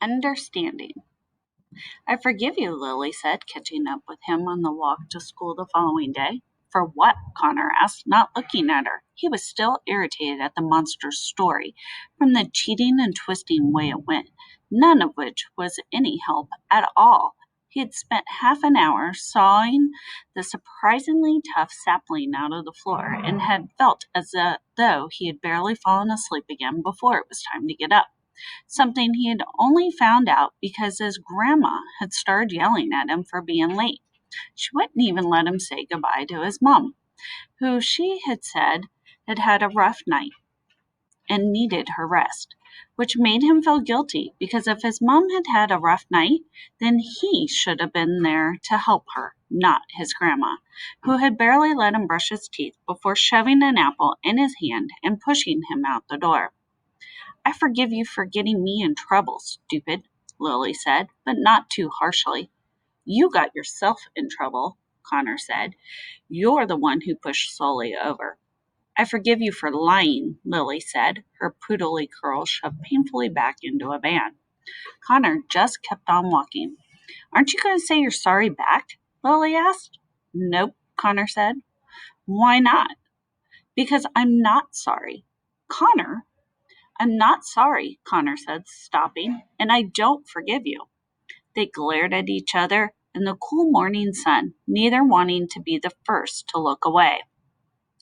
Understanding. I forgive you, Lily said, catching up with him on the walk to school the following day. For what? Connor asked, not looking at her. He was still irritated at the monster's story, from the cheating and twisting way it went, none of which was any help at all. He had spent half an hour sawing the surprisingly tough sapling out of the floor and had felt as though he had barely fallen asleep again before it was time to get up. Something he had only found out because his grandma had started yelling at him for being late. She wouldn't even let him say goodbye to his mom, who she had said had had a rough night and needed her rest, which made him feel guilty because if his mom had had a rough night, then he should have been there to help her, not his grandma, who had barely let him brush his teeth before shoving an apple in his hand and pushing him out the door. I forgive you for getting me in trouble, stupid, Lily said, but not too harshly. You got yourself in trouble, Connor said. You're the one who pushed Sully over. I forgive you for lying, Lily said, her poodly curls shoved painfully back into a band. Connor just kept on walking. Aren't you going to say you're sorry back? Lily asked. Nope, Connor said. Why not? Because I'm not sorry. Connor, I'm not sorry, Connor said, stopping, and I don't forgive you. They glared at each other in the cool morning sun, neither wanting to be the first to look away.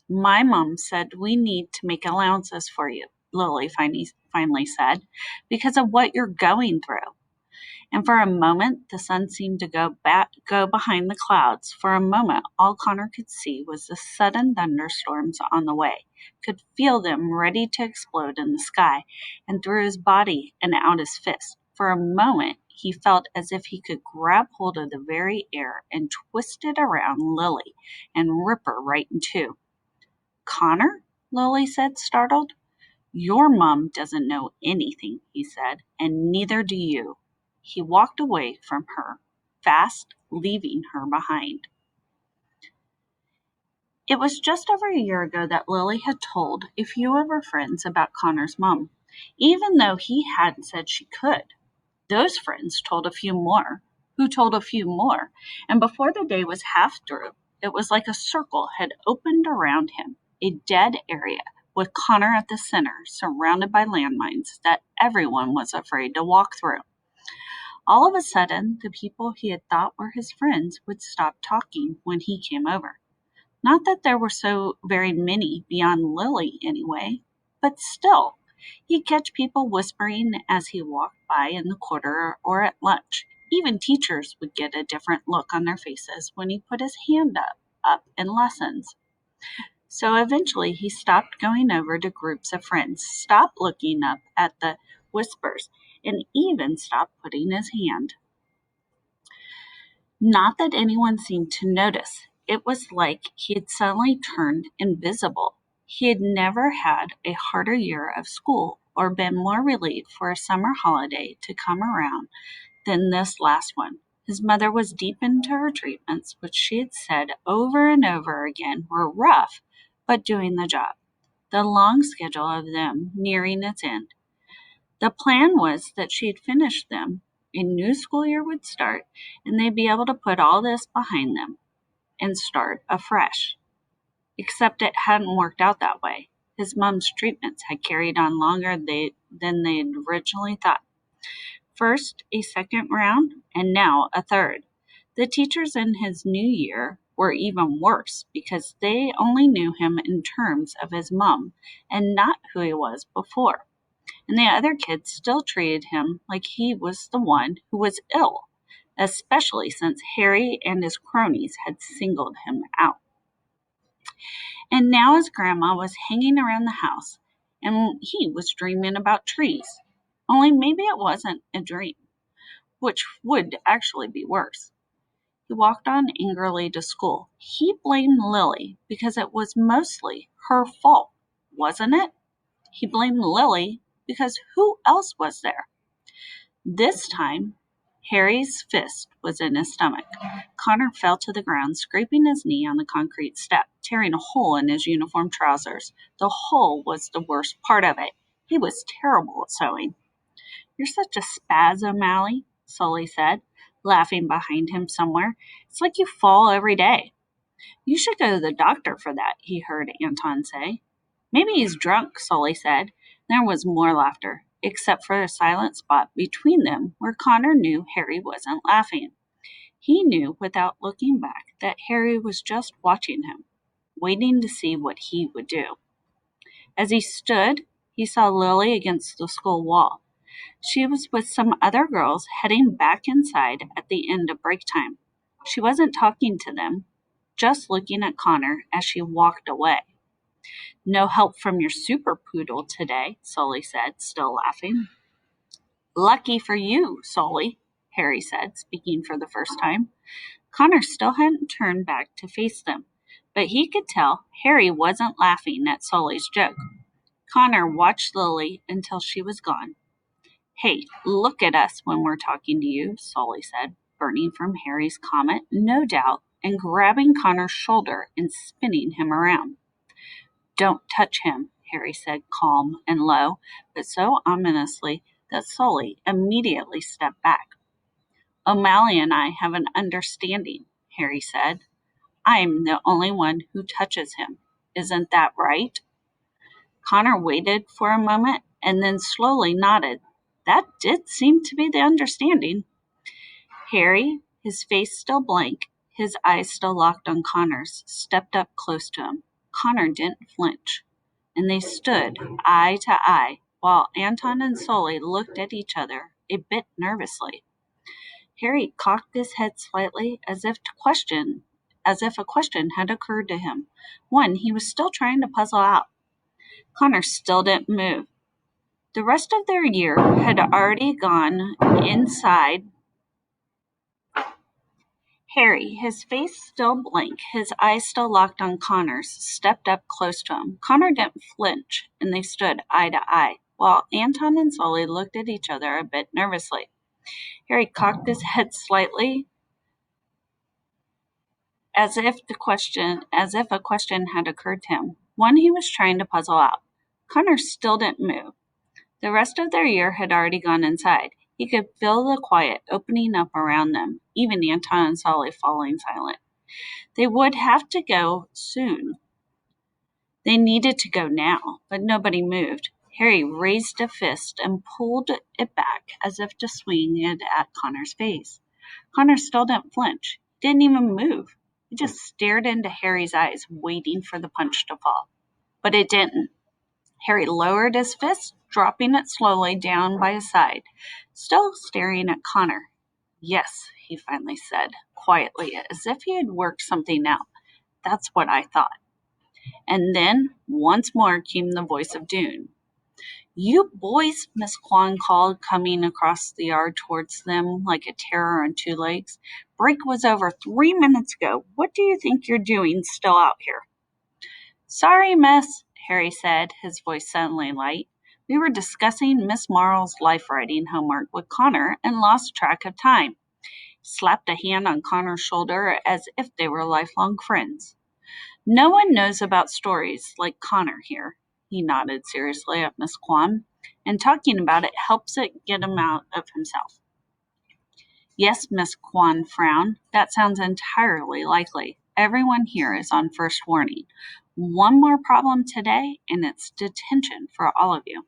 My mom said we need to make allowances for you, Lily finally said, because of what you're going through. And for a moment, the sun seemed to go behind the clouds. For a moment, all Connor could see was the sudden thunderstorms on the way, could feel them ready to explode in the sky and through his body and out his fist. For a moment, he felt as if he could grab hold of the very air and twist it around Lily and rip her right in two. Connor? Lily said, startled. Your mom doesn't know anything, he said, and neither do you. He walked away from her, fast, leaving her behind. It was just over a year ago that Lily had told a few of her friends about Connor's mom, even though he hadn't said she could. Those friends told a few more, who told a few more, and before the day was half through, it was like a circle had opened around him, a dead area, with Connor at the center, surrounded by landmines that everyone was afraid to walk through. All of a sudden, the people he had thought were his friends would stop talking when he came over. Not that there were so very many beyond Lily, anyway, but still, he'd catch people whispering as he walked by in the corridor or at lunch. Even teachers would get a different look on their faces when he put his hand up in lessons. So eventually he stopped going over to groups of friends, stopped looking up at the whispers, and even stopped putting his hand. Not that anyone seemed to notice. It was like he had suddenly turned invisible. He had never had a harder year of school or been more relieved for a summer holiday to come around than this last one. His mother was deep into her treatments, which she had said over and over again were rough, but doing the job. The long schedule of them nearing its end. The plan was that she'd finish them, a new school year would start, and they'd be able to put all this behind them and start afresh. Except it hadn't worked out that way. His mom's treatments had carried on longer than they'd originally thought. First, a second round, and now a third. The teachers in his new year were even worse because they only knew him in terms of his mom and not who he was before. And the other kids still treated him like he was the one who was ill, especially since Harry and his cronies had singled him out. And now his grandma was hanging around the house, and he was dreaming about trees. Only maybe it wasn't a dream, which would actually be worse. He walked on angrily to school. He blamed Lily because it was mostly her fault, wasn't it? He blamed Lily because who else was there? This time, Harry's fist was in his stomach. Connor fell to the ground, scraping his knee on the concrete step, tearing a hole in his uniform trousers. The hole was the worst part of it. He was terrible at sewing. "You're such a spaz, O'Malley," Sully said, laughing behind him somewhere. "It's like you fall every day." "You should go to the doctor for that," he heard Anton say. "Maybe he's drunk," Sully said. There was more laughter, except for a silent spot between them where Connor knew Harry wasn't laughing. He knew without looking back that Harry was just watching him, waiting to see what he would do. As he stood, he saw Lily against the school wall. She was with some other girls heading back inside at the end of break time. She wasn't talking to them, just looking at Connor as she walked away. "No help from your super poodle today," Sully said, still laughing. "Lucky for you, Sully," Harry said, speaking for the first time. Connor still hadn't turned back to face them, but he could tell Harry wasn't laughing at Sully's joke. Connor watched Lily until she was gone. "Hey, look at us when we're talking to you," Sully said, burning from Harry's comment, no doubt, and grabbing Connor's shoulder and spinning him around. "Don't touch him," Harry said, calm and low, but so ominously that Sully immediately stepped back. "O'Malley and I have an understanding," Harry said. "I'm the only one who touches him. Isn't that right?" Connor waited for a moment and then slowly nodded. That did seem to be the understanding. Harry, his face still blank, his eyes still locked on Connor's, stepped up close to him. Connor didn't flinch, and they stood eye to eye while Anton and Sully looked at each other a bit nervously. Harry cocked his head slightly as if a question had occurred to him, one he was still trying to puzzle out. Connor still didn't move. The rest of their year had already gone inside. Harry, his face still blank, his eyes still locked on Connor's, stepped up close to him. Connor didn't flinch, and they stood eye to eye, while Anton and Sully looked at each other a bit nervously. Harry cocked his head slightly, as if a question had occurred to him, one he was trying to puzzle out. Connor still didn't move. The rest of their year had already gone inside. He could feel the quiet opening up around them, even Anton and Sully falling silent. They would have to go soon. They needed to go now, but nobody moved. Harry raised a fist and pulled it back as if to swing it at Connor's face. Connor still didn't flinch, didn't even move. He just stared into Harry's eyes, waiting for the punch to fall. But it didn't. Harry lowered his fist, dropping it slowly down by his side, still staring at Connor. "Yes," he finally said, quietly, as if he had worked something out. "That's what I thought." And then, once more came the voice of Doone. "You boys," Miss Kwan called, coming across the yard towards them like a terror on two legs. "Break was over 3 minutes ago. What do you think you're doing still out here?" "Sorry, miss," Harry said, his voice suddenly light. "We were discussing Miss Marle's life writing homework with Connor and lost track of time." He slapped a hand on Connor's shoulder as if they were lifelong friends. "No one knows about stories like Connor here." He nodded seriously at Miss Kwan, "and talking about it helps it get him out of himself." "Yes," Miss Kwan frowned. "That sounds entirely likely. Everyone here is on first warning. One more problem today, and it's detention for all of you."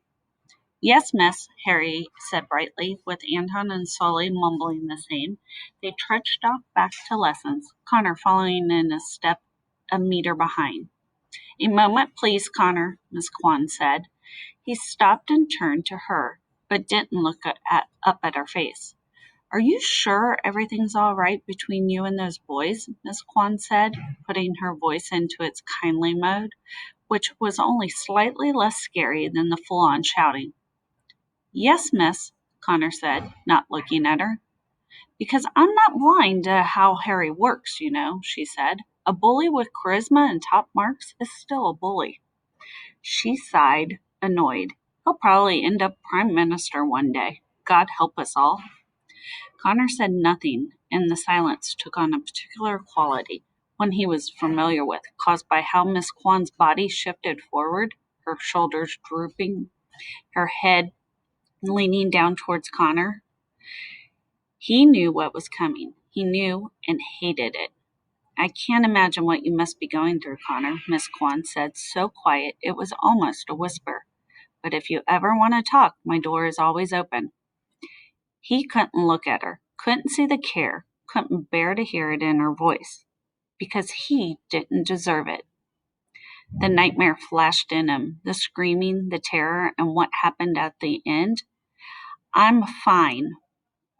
"Yes, miss," Harry said brightly, with Anton and Sully mumbling the same. They trudged off back to lessons, Connor following in a step a meter behind. "A moment, please, Connor," Miss Kwan said. He stopped and turned to her, but didn't look up at her face. "Are you sure everything's all right between you and those boys?" Miss Kwan said, putting her voice into its kindly mode, which was only slightly less scary than the full-on shouting. "Yes, miss," Connor said, not looking at her. "Because I'm not blind to how Harry works, you know," she said. "A bully with charisma and top marks is still a bully." She sighed, annoyed. "He'll probably end up prime minister one day. God help us all." Connor said nothing, and the silence took on a particular quality, one he was familiar with, caused by how Miss Kwan's body shifted forward, her shoulders drooping, her head leaning down towards Connor. He knew what was coming. He knew and hated it. I can't imagine what you must be going through, Connor, Miss Kwan said, so quiet it was almost a whisper. But if you ever want to talk, my door is always open. He couldn't look at her, couldn't see the care, couldn't bear to hear it in her voice, because he didn't deserve it. The nightmare flashed in him, the screaming, the terror, and what happened at the end. I'm fine,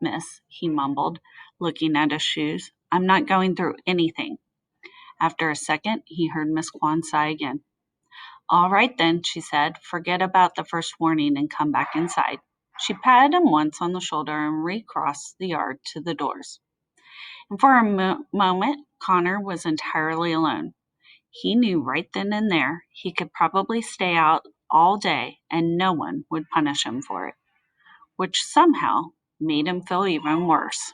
miss, he mumbled, looking at his shoes. I'm not going through anything. After a second, he heard Miss Kwan sigh again. All right then, she said. Forget about the first warning and come back inside. She patted him once on the shoulder and recrossed the yard to the doors. And for a moment, Connor was entirely alone. He knew right then and there he could probably stay out all day and no one would punish him for it, which somehow made him feel even worse.